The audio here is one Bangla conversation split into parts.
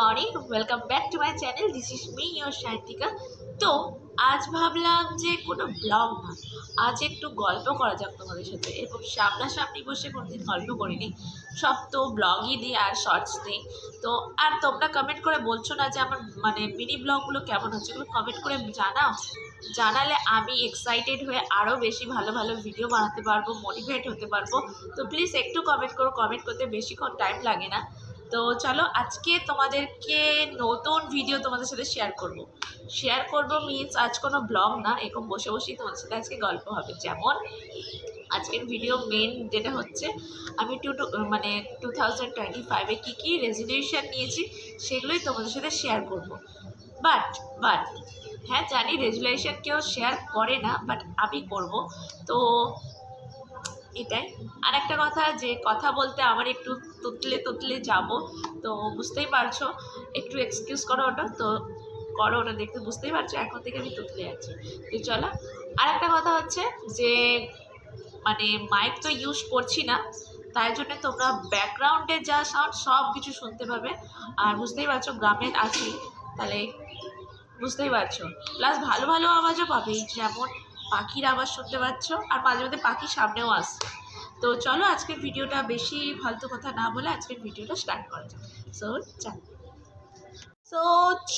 Morning, welcome back to my channel. This is me your Shantika. তো আজ ভাবলাম যে কোনো ব্লগ না, আজ একটু গল্প করা যাক তোমাদের সাথে। এবং সামনাসামনি বসে কোনোদিন গল্প করিনি, সব তো ব্লগই দিই আর শর্টস দিই। তো আর তোমরা কমেন্ট করে বলছো না যে আমার মিনি ব্লগগুলো কেমন হচ্ছে, এগুলো কমেন্ট করে জানাও। জানালে আমি এক্সাইটেড হয়ে আরও বেশি ভালো ভালো ভিডিও বানাতে পারবো, মোটিভেট হতে পারবো। তো প্লিজ একটু কমেন্ট করো, কমেন্ট করতে বেশিক্ষণ টাইম লাগে না। তো চলো আজকে তোমাদেরকে নতুন ভিডিও তোমাদের সাথে শেয়ার করব মিনস আজ কোনো ব্লগ না, এরকম বসে বসেই তোমাদের সাথে আজকে গল্প হবে। যেমন আজকের ভিডিও মেন যেটা হচ্ছে, আমি 2025-এ কী রেজলিউশন নিয়েছি সেগুলোই তোমাদের সাথে শেয়ার করব। বাট বাট হ্যাঁ, জানি রেজুলেশন কেউ শেয়ার করে না, বাট আমি করব। তো এটাই। আর একটা কথা, যে কথা বলতে আমার একটু তুতলে যাব, তো বুঝতেই পারছো, একটু এক্সকিউজ করো ওটা। তো করো ওটা, দেখতে বুঝতেই পারছো এখন থেকে আমি তুতলে যাচ্ছি। তো চলো, আর একটা কথা হচ্ছে যে মাইক তো ইউজ করছি না, তাই জন্য তোমরা ব্যাকগ্রাউন্ডে যা সাউন্ড সব কিছু শুনতে পাবে। আর বুঝতেই পারছো গ্রামে আছি, তাহলে বুঝতেই পারছো। প্লাস ভালো ভালো আওয়াজও পাবে, যেমন পাখির আওয়াজ শুনতে পাচ্ছ, আর মাঝে মাঝে পাখির সামনেও আসছে। তো চলো আজকের ভিডিওটা, বেশি ফালতু কথা না বলে আজকের ভিডিওটা স্টার্ট করা যাক। সো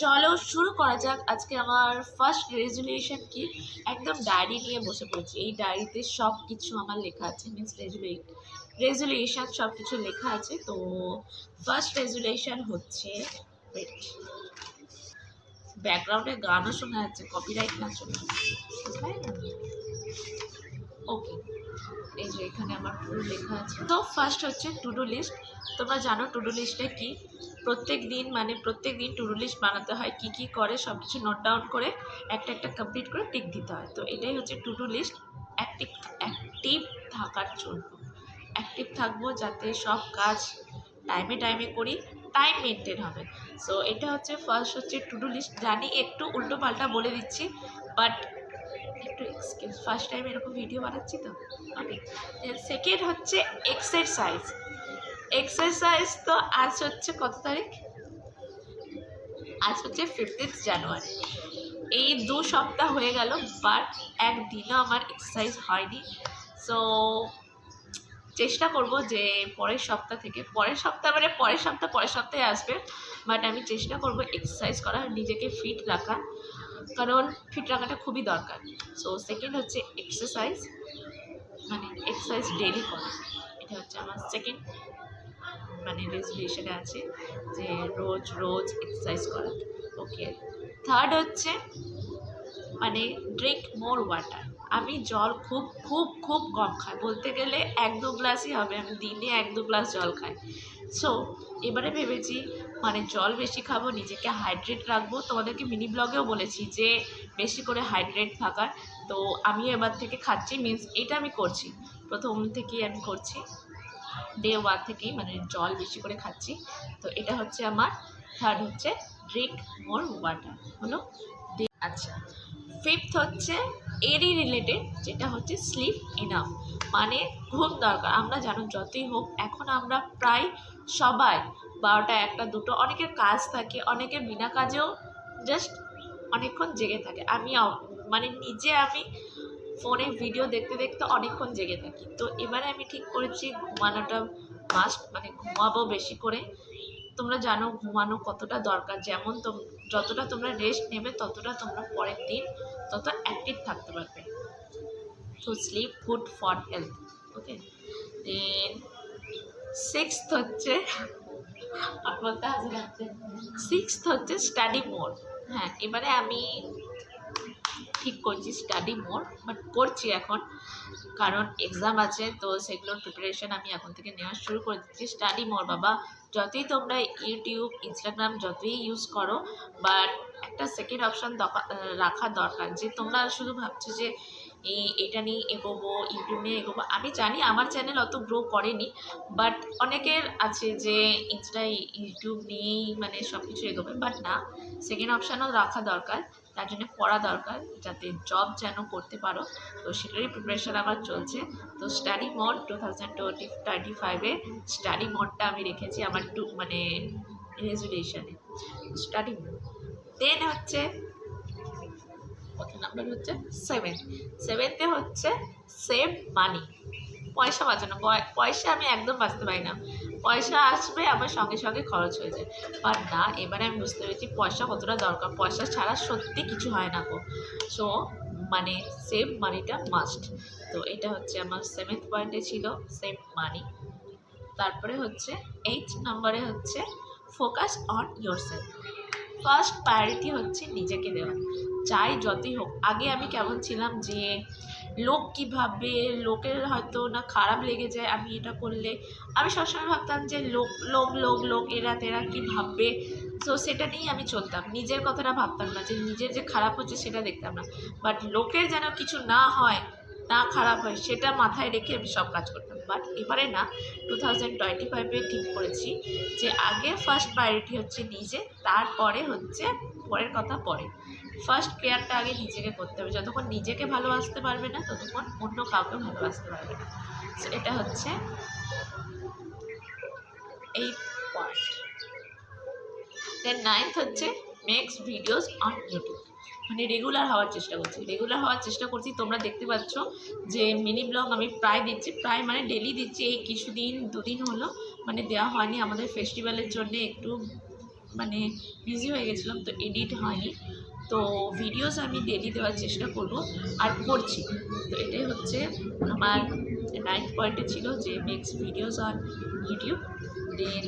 চলো শুরু করা যাক। আজকে আমার ফার্স্ট রেজুলেশন কি, একদম ডায়েরি নিয়ে বসে পড়েছি। এই ডায়েরিতে সব কিছু আমার লেখা আছে, মিনস রেজুলেশন সব কিছু লেখা আছে। তো ফার্স্ট রেজুলেশন হচ্ছে, ব্যাকগ্রাউন্ডে গানও শোনা যাচ্ছে, কপিরাইট না চলে ওকে। এই যে এখানে আমার পুরো লেখা আছে। তো ফার্স্ট হচ্ছে টু ডু লিস্ট। তোমরা জানো টু ডু লিস্টটা কি? প্রত্যেক দিন টু ডু লিস্ট বানাতে হয়, কি কি করে সব কিছু নোট ডাউন করে একটা একটা কমপ্লিট করে টিক দিতে হয়। তো এটাই হচ্ছে টু ডু লিস্ট। অ্যাক্টিভ থাকার জন্য, অ্যাক্টিভ থাকবো যাতে সব কাজ টাইমে করি, টাইম মেনটেন হবে। সো এটা হচ্ছে ফার্স্ট হচ্ছে টু ডু লিস্ট। জানি একটু উল্টো পাল্টা বলে দিচ্ছি, বাট একটু এক্সকিউজ, ফার্স্ট টাইম এরকম ভিডিও বানাচ্ছি তো। ওকে, সেকেন্ড হচ্ছে এক্সারসাইজ। তো আজ হচ্ছে কত তারিখ? আজ হচ্ছে 15 জানুয়ারি। এই 2 সপ্তাহ হয়ে গেল, বাট একদিনও আমার এক্সারসাইজ হয়নি। সো চেষ্টা করব যে পরের সপ্তাহে আসবে, বাট আমি চেষ্টা করব এক্সারসাইজ করার, নিজেকে ফিট রাখা, কারণ ফিট রাখাটা খুবই দরকার। সো সেকেন্ড হচ্ছে এক্সারসাইজ ডেলি করা। এটা হচ্ছে আমার সেকেন্ড রেজুলেশনে আছে, যে রোজ এক্সারসাইজ করা। ওকে, থার্ড হচ্ছে ড্রিঙ্ক মোর ওয়াটার। আমি জল খুব খুব খুব কম খাই, বলতে গেলে 1-2 গ্লাসই হবে, আমি দিনে 1-2 গ্লাস জল খাই। সো এবারে ভেবেছি জল বেশি খাবো, নিজেকে হাইড্রেট রাখবো। তোমাদেরকে মিনি ব্লগেও বলেছি যে বেশি করে হাইড্রেট থাকার। তো আমি এবার থেকে খাচ্ছি, মিনস এটা আমি করছি, প্রথম থেকেই আমি করছি, ডে 1 থেকেই জল বেশি করে খাচ্ছি। তো এটা হচ্ছে আমার থার্ড হচ্ছে ড্রিঙ্ক মোর ওয়াটার হলো। আচ্ছা, ফিফথ হচ্ছে এরই রিলেটেড, যেটা হচ্ছে স্লিপ ইনাফ, ঘুম দরকার। আমরা জানো যতই হোক, এখন আমরা প্রায় সবাই 12টা 1টা 2টো, অনেকের কাজ থাকে, অনেকের বিনা কাজেও জাস্ট অনেকক্ষণ জেগে থাকে। আমি আমি ফোনে ভিডিও দেখতে দেখতে অনেকক্ষণ জেগে থাকি। তো এবারে আমি ঠিক করেছি ঘুমানোটা মাস্ট, ঘুমাবো বেশি করে। তোমরা জানো ঘুমানো কতটা দরকার, যেমন যতটা তোমরা রেস্ট নেবে ততটা তোমরা পরের দিন তত অ্যাক্টিভ থাকতে পারবে। তো sleep good for health. Okay, then sixth হচ্ছে স্টাডি মোড। হ্যাঁ, এবারে আমি ঠিক করছি স্টাডি মোড, বাট করছি এখন, কারণ এক্সাম আছে। তো সেগুলোর প্রিপারেশন আমি এখন থেকে নেওয়া শুরু করে দিচ্ছি। স্টাডি মোড বাবা, যতই তোমরা ইউটিউব ইনস্টাগ্রাম যতই ইউজ করো, বাট একটা সেকেন্ড অপশান রাখা দরকার। যে তোমরা শুধু ভাবছো যে এটা নিয়ে এগোবো, ইউটিউব নিয়ে এগোবো। আমি জানি আমার চ্যানেল অত গ্রো করেনি, বাট অনেকের আছে যে ইউটিউব নিয়েই সব কিছু এগোবে, বাট না, সেকেন্ড অপশানও রাখা দরকার। তার জন্য পড়া দরকার, যাতে জব যেন করতে পারো। তো সেটারই প্রিপারেশান আমার চলছে। তো স্টাডি মোড 2025-এ স্টাডি মোডটা আমি রেখেছি আমার রেজুলেশনে। স্টার্টিং। দেন হচ্ছে কত নাম্বার হচ্ছে 7। 7তে হচ্ছে সেভ মানি, পয়সা বাঁচানো। পয়সা আমি একদম বাঁচতে পারি না, পয়সা আসবে আবার সঙ্গে সঙ্গে খরচ হয়ে যায়। বাট না, এবারে আমি বুঝতে পেরেছি পয়সা কতটা দরকার, পয়সা ছাড়া সত্যি কিছু হয় না গো। সো মানে সেভ মানিটা মাস্ট। তো এটা হচ্ছে আমার 7th পয়েন্টে ছিল, সেভ মানি। তারপরে হচ্ছে 8 নম্বরে হচ্ছে focus on yourself. First priority হচ্ছে নিজেকে দেওয়া। চাই যতই হোক, আগে আমি কেমন ছিলাম যে লোক কী ভাববে, লোকের হয়তো না খারাপ লেগে যায় আমি এটা করলে। আমি সবসময় ভাবতাম যে লোক লোক লোক লোক এরা তেরা কী ভাববে, সো সেটা নিয়েই আমি চলতাম। নিজের কথাটা ভাবতাম না, যে নিজের যে খারাপ হচ্ছে সেটা দেখতাম না, বাট লোকের যেন কিছু না হয়, না খারাপ হয়, সেটা মাথায় রেখে আমি সব কাজ করতাম। বাট এবারে না, 2025-এ ঠিক করেছি যে আগে ফার্স্ট প্রায়োরিটি হচ্ছে নিজে, তারপরে হচ্ছে পরের কথা পরে। ফার্স্ট কেয়ারটা আগে নিজেকে করতে হবে। যতক্ষণ নিজেকে ভালোবাসতে পারবে না, ততক্ষণ অন্য কাউকে ভালোবাসতে পারবে না। সো এটা হচ্ছে 8th পয়েন্ট। দেন 9th হচ্ছে মেক্স ভিডিওস অন ইউটিউব। মানে রেগুলার হওয়ার চেষ্টা করছি। তোমরা দেখতে পাচ্ছ যে মিনি ব্লগ আমি প্রায় দিচ্ছি, প্রায় মানে ডেলি দিচ্ছি। এই কিছুদিন 2 দিন হলো মানে দেওয়া হয়নি, আমাদের ফেস্টিভ্যালের জন্য একটু মানে বিজি হয়ে গেছিলাম, তো এডিট হয়নি। তো ভিডিওস আমি ডেলি দেওয়ার চেষ্টা করব, আর করছি। তো এটাই হচ্ছে আমার 9th পয়েন্টে ছিল, যে মেক্স ভিডিওস অন ইউটিউব। দেন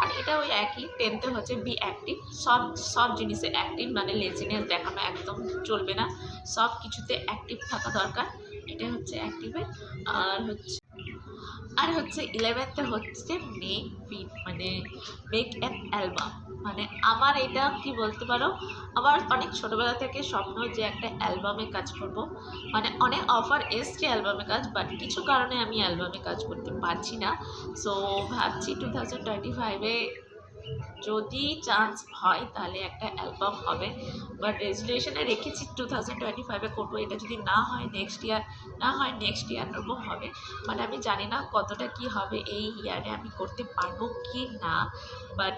আর এটা ওই একই। 10th হচ্ছে বি অ্যাক্টিভ। সব সব জিনিসে অ্যাক্টিভ, মানে লেজিনেস দেখানো একদম চলবে না, সব কিছুতে অ্যাক্টিভ থাকা দরকার। এটা হচ্ছে অ্যাক্টিভের। আর হচ্ছে 11th হচ্ছে মানে মেক অ্যান অ্যালবাম। মানে আমার এটা কি বলতে পারো, আমার অনেক ছোটোবেলা থেকে স্বপ্ন যে একটা অ্যালবামে কাজ করব। মানে অনেক অফার এসছে অ্যালবামে কাজ, বাট কিছু কারণে আমি অ্যালবামে কাজ করতে পারছি না। সো ভাবছি 2025-এ যদি চান্স হয় তাহলে একটা অ্যালবাম হবে, বাট রেজুলেশনে রেখেছি 2025-এ করবো। এটা যদি না হয় নেক্সট ইয়ার এরকম হবে। মানে আমি জানি না কতটা কি হবে এই ইয়ারে, আমি করতে পারবো কি না, বাট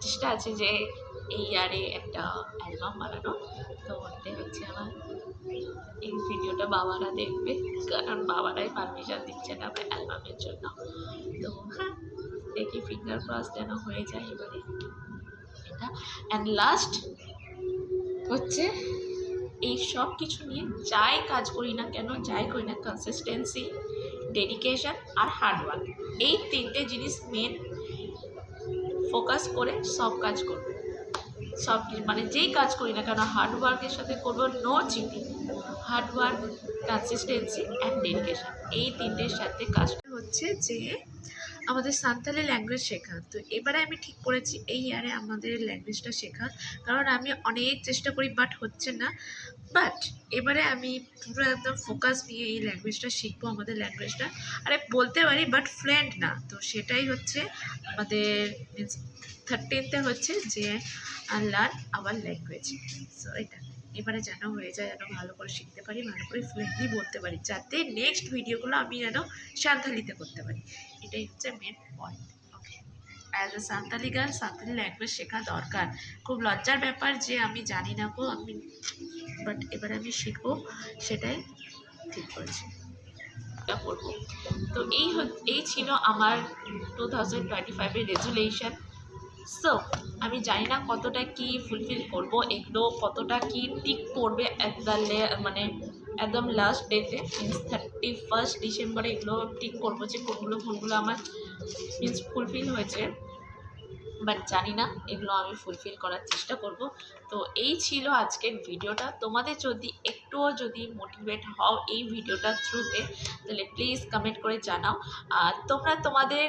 চেষ্টা আছে যে এই ইয়ারে একটা অ্যালবাম বানানো। তো এটাই হচ্ছে আমার। এই ভিডিওটা বাবারা দেখবে, কারণ বাবারাই পারমিশন দিচ্ছে না আমার অ্যালবামের জন্য। তো হ্যাঁ, দেখি ফিঙ্গার ক্রস যেন হয়ে যায় এবারে এটা। অ্যান্ড লাস্ট হচ্ছে এই সব কিছু নিয়ে যাই কাজ করি না কেন, কনসিস্টেন্সি, ডেডিকেশন আর হার্ডওয়ার্ক, এই 3টে জিনিস মেন ফোকাস করে সব কাজ করবো। সব মানে যেই কাজ করি না কেন হার্ডওয়ার্কের সাথে করবো, no cheating. Hard work, consistency and dedication, এই 3টের সাথে কাজটা হচ্ছে যে আমাদের সান্তালি ল্যাঙ্গুয়েজ শেখা। তো এবারে আমি ঠিক করেছি এই ইয়ারে আমাদের ল্যাঙ্গুয়েজটা শেখা, কারণ আমি অনেক চেষ্টা করি বাট হচ্ছে না। বাট এবারে আমি পুরো একদম ফোকাস নিয়ে এই ল্যাঙ্গুয়েজটা শিখবো, আমাদের ল্যাঙ্গুয়েজটা। আরে বলতে পারি বাট ফ্লুয়েন্ট না, তো সেটাই হচ্ছে আমাদের মিনস 13th হচ্ছে যে লার্ন আওয়ার ল্যাঙ্গুয়েজ। সো এটা এবারে যেন হয়ে যায়, যেন ভালো করে শিখতে পারি, ভালো করে ফ্লুয়েন্টলি বলতে পারি, যাতে নেক্সট ভিডিওগুলো আমি যেন সান্তালিতে করতে পারি। এটাই হচ্ছে main point. Okay, as a Santali girl Santali language শেখা দরকার। খুব লজ্জার ব্যাপার যে আমি জানি না গো, বাট এবারে আমি শিখবো, সেটাই ঠিক করেছি, এটা করবো। তো এই ছিল আমার 2025-এর রেজুলেশন। সো আমি জানি না কতটা কি ফুলফিল করব, এগুলো কতটা কি টিক পড়বে মানে একদম লাস্ট ডেতে, মিনস 31 ডিসেম্বরে এগুলো টিক করবো যে কোনগুলো আমার মিনস ফুলফিল হয়েছে। বাট জানি না, এগুলো আমি ফুলফিল করার চেষ্টা করব। তো এই ছিল আজকের ভিডিওটা। তোমাদের যদি একটুও যদি মোটিভেট হও এই ভিডিওটার থ্রুতে, তাহলে প্লিজ কমেন্ট করে জানাও। আর তোমরা তোমাদের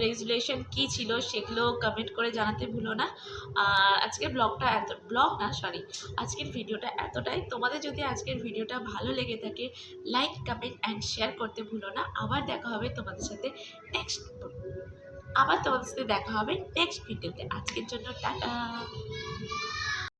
রেজুলেশন কী ছিল সেগুলো কমেন্ট করে জানাতে ভুলো না। আর আজকের আজকের ভিডিওটা এতটাই। তোমাদের যদি আজকের ভিডিওটা ভালো লেগে থাকে, লাইক, কমেন্ট অ্যান্ড শেয়ার করতে ভুলো না। আবার দেখা হবে তোমাদের সাথে নেক্সট ভিডিওতে। আজকের জন্য টাটা।